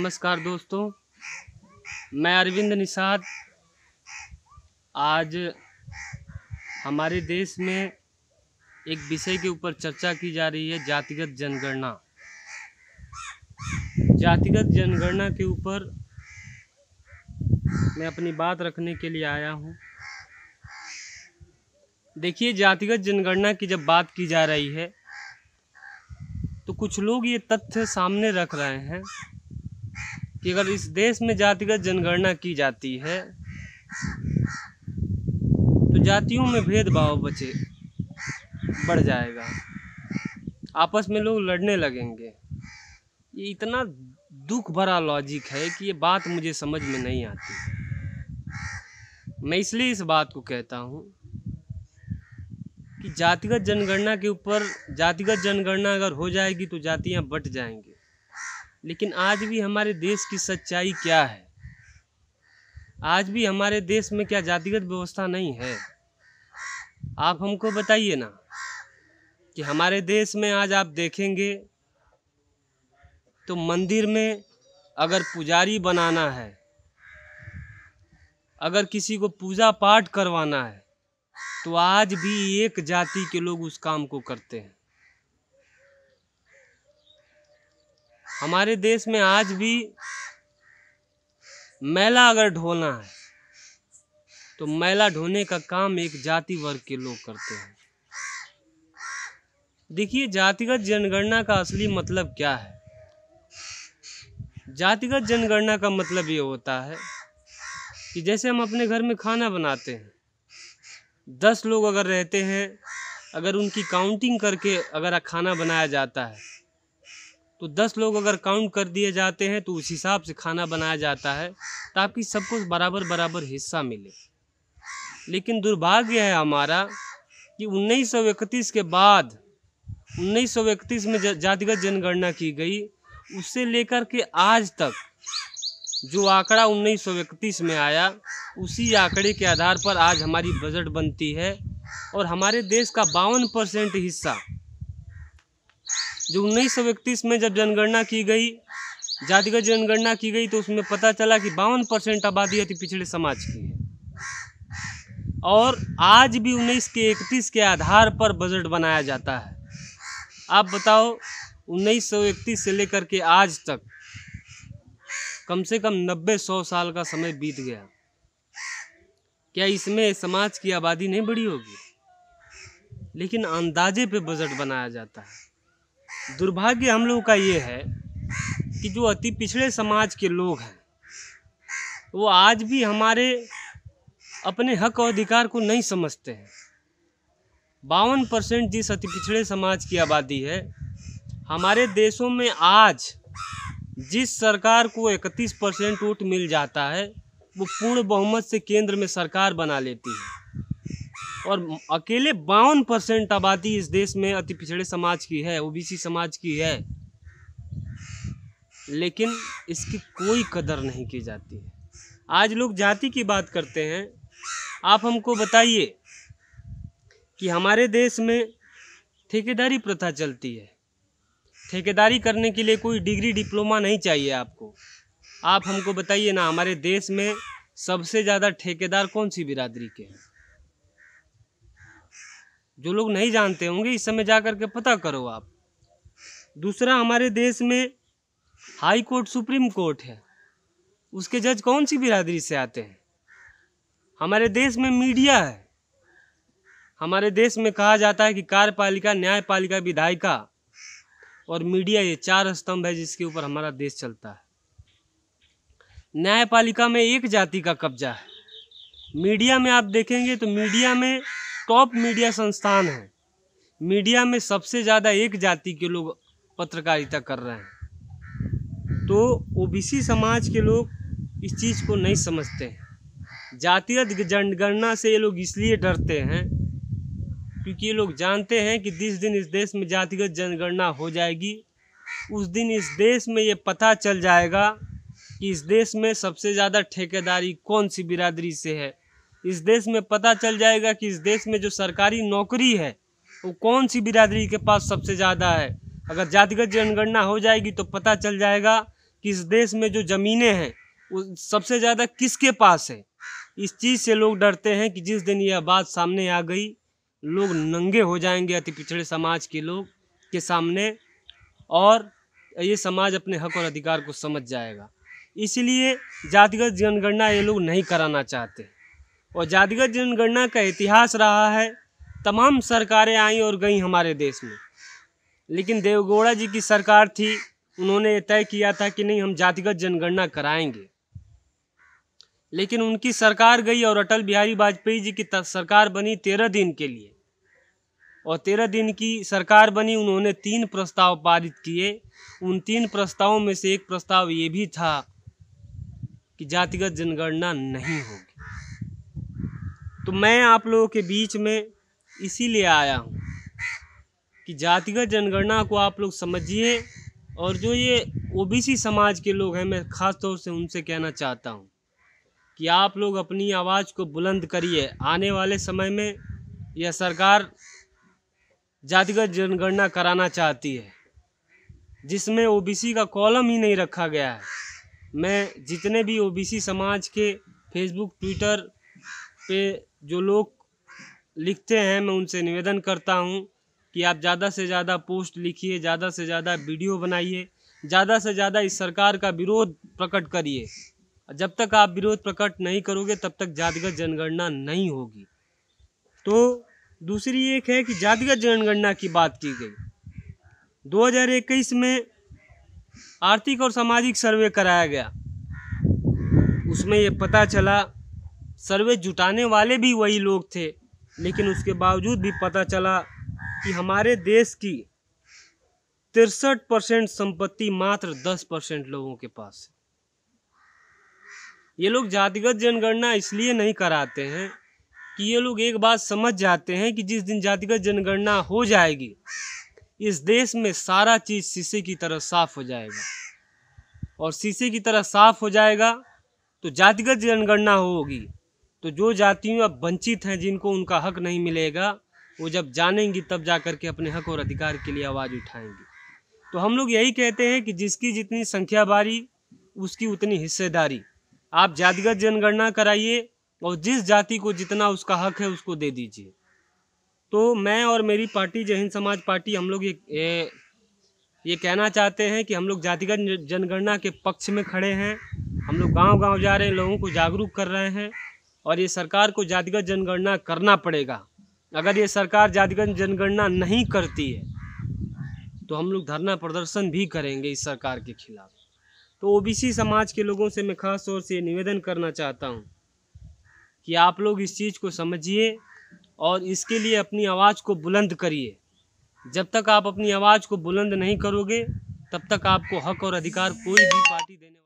नमस्कार दोस्तों, मैं अरविंद निषाद। आज हमारे देश में एक विषय के ऊपर चर्चा की जा रही है, जातिगत जनगणना। जातिगत जनगणना के ऊपर मैं अपनी बात रखने के लिए आया हूँ। देखिए, जातिगत जनगणना की जब बात की जा रही है तो कुछ लोग ये तथ्य सामने रख रहे हैं कि अगर इस देश में जातिगत जनगणना की जाती है तो जातियों में भेदभाव बढ़ जाएगा, आपस में लोग लड़ने लगेंगे। ये इतना दुख भरा लॉजिक है कि ये बात मुझे समझ में नहीं आती। मैं इसलिए इस बात को कहता हूँ कि जातिगत जनगणना के ऊपर, जातिगत जनगणना अगर हो जाएगी तो जातियाँ बँट जाएंगी। लेकिन आज भी हमारे देश की सच्चाई क्या है? आज भी हमारे देश में क्या जातिगत व्यवस्था नहीं है? आप हमको बताइए ना कि हमारे देश में आज आप देखेंगे तो मंदिर में अगर पुजारी बनाना है, अगर किसी को पूजा पाठ करवाना है, तो आज भी एक जाति के लोग उस काम को करते हैं। हमारे देश में आज भी मैला अगर ढोना है तो मैला ढोने का काम एक जाति वर्ग के लोग करते हैं। देखिए, जातिगत जनगणना का असली मतलब क्या है? जातिगत जनगणना का मतलब ये होता है कि जैसे हम अपने घर में खाना बनाते हैं, 10 लोग अगर रहते हैं, अगर उनकी काउंटिंग करके अगर खाना बनाया जाता है तो 10 लोग अगर काउंट कर दिए जाते हैं तो उस हिसाब से खाना बनाया जाता है ताकि सबको बराबर बराबर हिस्सा मिले। लेकिन दुर्भाग्य है हमारा कि 1931 के बाद, 1931 में जातिगत जनगणना की गई, उससे लेकर के आज तक जो आंकड़ा 1931 में आया, उसी आंकड़े के आधार पर आज हमारी बजट बनती है। और हमारे देश का 52% हिस्सा, जो 1931 में जब जनगणना की गई, जातिगत जनगणना की गई, तो उसमें पता चला कि 52% आबादी अति पिछड़े समाज की है। और आज भी 1931 के आधार पर बजट बनाया जाता है। आप बताओ, 1931 से लेकर के आज तक कम से कम 90-100 साल का समय बीत गया। क्या इसमें समाज की आबादी नहीं बढ़ी होगी? लेकिन अंदाजे पे बजट बनाया जाता है। दुर्भाग्य हम लोगों का ये है कि जो अति पिछड़े समाज के लोग हैं वो आज भी हमारे अपने हक और अधिकार को नहीं समझते हैं। 52% जिस अति पिछड़े समाज की आबादी है, हमारे देशों में आज जिस सरकार को 31% वोट मिल जाता है, वो पूर्ण बहुमत से केंद्र में सरकार बना लेती है। और अकेले 52% आबादी इस देश में अति पिछड़े समाज की है, ओबीसी समाज की है, लेकिन इसकी कोई कदर नहीं की जाती है। आज लोग जाति की बात करते हैं। आप हमको बताइए कि हमारे देश में ठेकेदारी प्रथा चलती है। ठेकेदारी करने के लिए कोई डिग्री डिप्लोमा नहीं चाहिए आपको। आप हमको बताइए ना, हमारे देश में सबसे ज़्यादा ठेकेदार कौन सी बिरादरी के हैं? जो लोग नहीं जानते होंगे, इस समय जा कर के पता करो आप। दूसरा, हमारे देश में हाई कोर्ट, सुप्रीम कोर्ट है, उसके जज कौन सी बिरादरी से आते हैं? हमारे देश में मीडिया है। हमारे देश में कहा जाता है कि कार्यपालिका, न्यायपालिका, विधायिका और मीडिया, ये 4 स्तंभ है जिसके ऊपर हमारा देश चलता है। न्यायपालिका में एक जाति का कब्जा है। मीडिया में आप देखेंगे तो मीडिया में टॉप मीडिया संस्थान है। मीडिया में सबसे ज़्यादा एक जाति के लोग पत्रकारिता कर रहे हैं। तो ओबीसी समाज के लोग इस चीज़ को नहीं समझते हैं। जातिगत जनगणना से ये लोग इसलिए डरते हैं क्योंकि ये लोग जानते हैं कि जिस दिन इस देश में जातिगत जनगणना हो जाएगी, उस दिन इस देश में ये पता चल जाएगा कि इस देश में सबसे ज़्यादा ठेकेदारी कौन सी बिरादरी से है। इस देश में पता चल जाएगा कि इस देश में जो सरकारी नौकरी है वो कौन सी बिरादरी के पास सबसे ज़्यादा है। अगर जातिगत जनगणना हो जाएगी तो पता चल जाएगा कि इस देश में जो ज़मीनें हैं वो सबसे ज़्यादा किसके पास है। इस चीज़ से लोग डरते हैं कि जिस दिन यह बात सामने आ गई, लोग नंगे हो जाएंगे अति पिछड़े समाज के लोग के सामने, और ये समाज अपने हक और अधिकार को समझ जाएगा। इसलिए जातिगत जनगणना ये लोग नहीं कराना चाहते। और जातिगत जनगणना का इतिहास रहा है, तमाम सरकारें आई और गई हमारे देश में, लेकिन देवेगौड़ा जी की सरकार थी, उन्होंने तय किया था कि नहीं हम जातिगत जनगणना कराएंगे। लेकिन उनकी सरकार गई और अटल बिहारी वाजपेयी जी की सरकार बनी 13 दिन के लिए, और 13 दिन की सरकार बनी। उन्होंने 3 प्रस्ताव पारित किए। उन 3 प्रस्तावों में से एक प्रस्ताव ये भी था कि जातिगत जनगणना नहीं होगी। तो मैं आप लोगों के बीच में इसीलिए आया हूँ कि जातिगत जनगणना को आप लोग समझिए, और जो ये ओबीसी समाज के लोग हैं, मैं ख़ास तौर से उनसे कहना चाहता हूँ कि आप लोग अपनी आवाज़ को बुलंद करिए। आने वाले समय में यह सरकार जातिगत जनगणना कराना चाहती है, जिसमें ओबीसी का कॉलम ही नहीं रखा गया है। मैं जितने भी ओबीसी समाज के फेसबुक, ट्विटर पे जो लोग लिखते हैं, मैं उनसे निवेदन करता हूं कि आप ज़्यादा से ज़्यादा पोस्ट लिखिए, ज़्यादा से ज़्यादा वीडियो बनाइए, ज़्यादा से ज़्यादा इस सरकार का विरोध प्रकट करिए। जब तक आप विरोध प्रकट नहीं करोगे तब तक जातिगत जनगणना नहीं होगी। तो दूसरी एक है कि जातिगत जनगणना की बात की गई। 2021 में आर्थिक और सामाजिक सर्वे कराया गया। उसमें ये पता चला, सर्वे जुटाने वाले भी वही लोग थे, लेकिन उसके बावजूद भी पता चला कि हमारे देश की 63% संपत्ति मात्र 10% लोगों के पास है। ये लोग जातिगत जनगणना इसलिए नहीं कराते हैं कि ये लोग एक बात समझ जाते हैं कि जिस दिन जातिगत जनगणना हो जाएगी, इस देश में सारा चीज़ शीशे की तरह साफ हो जाएगा, और शीशे की तरह साफ हो जाएगा तो जातिगत जनगणना होगी। तो जो जातियाँ अब वंचित हैं, जिनको उनका हक नहीं मिलेगा, वो जब जानेंगी तब जा कर के अपने हक और अधिकार के लिए आवाज़ उठाएंगी। तो हम लोग यही कहते हैं कि जिसकी जितनी संख्या बारी उसकी उतनी हिस्सेदारी। आप जातिगत जनगणना कराइए और जिस जाति को जितना उसका हक है उसको दे दीजिए। तो मैं और मेरी पार्टी जय हिंद समाज पार्टी, हम लोग ये कहना चाहते हैं कि हम लोग जातिगत जनगणना के पक्ष में खड़े हैं। हम लोग गांव-गांव जा रहे हैं, लोगों को जागरूक कर रहे हैं, और ये सरकार को जातिगत जनगणना करना पड़ेगा। अगर ये सरकार जातिगत जनगणना नहीं करती है तो हम लोग धरना प्रदर्शन भी करेंगे इस सरकार के खिलाफ। तो ओबीसी समाज के लोगों से मैं खास तौर से निवेदन करना चाहता हूँ कि आप लोग इस चीज़ को समझिए और इसके लिए अपनी आवाज़ को बुलंद करिए। जब तक आप अपनी आवाज़ को बुलंद नहीं करोगे तब तक आपको हक और अधिकार कोई भी पार्टी देने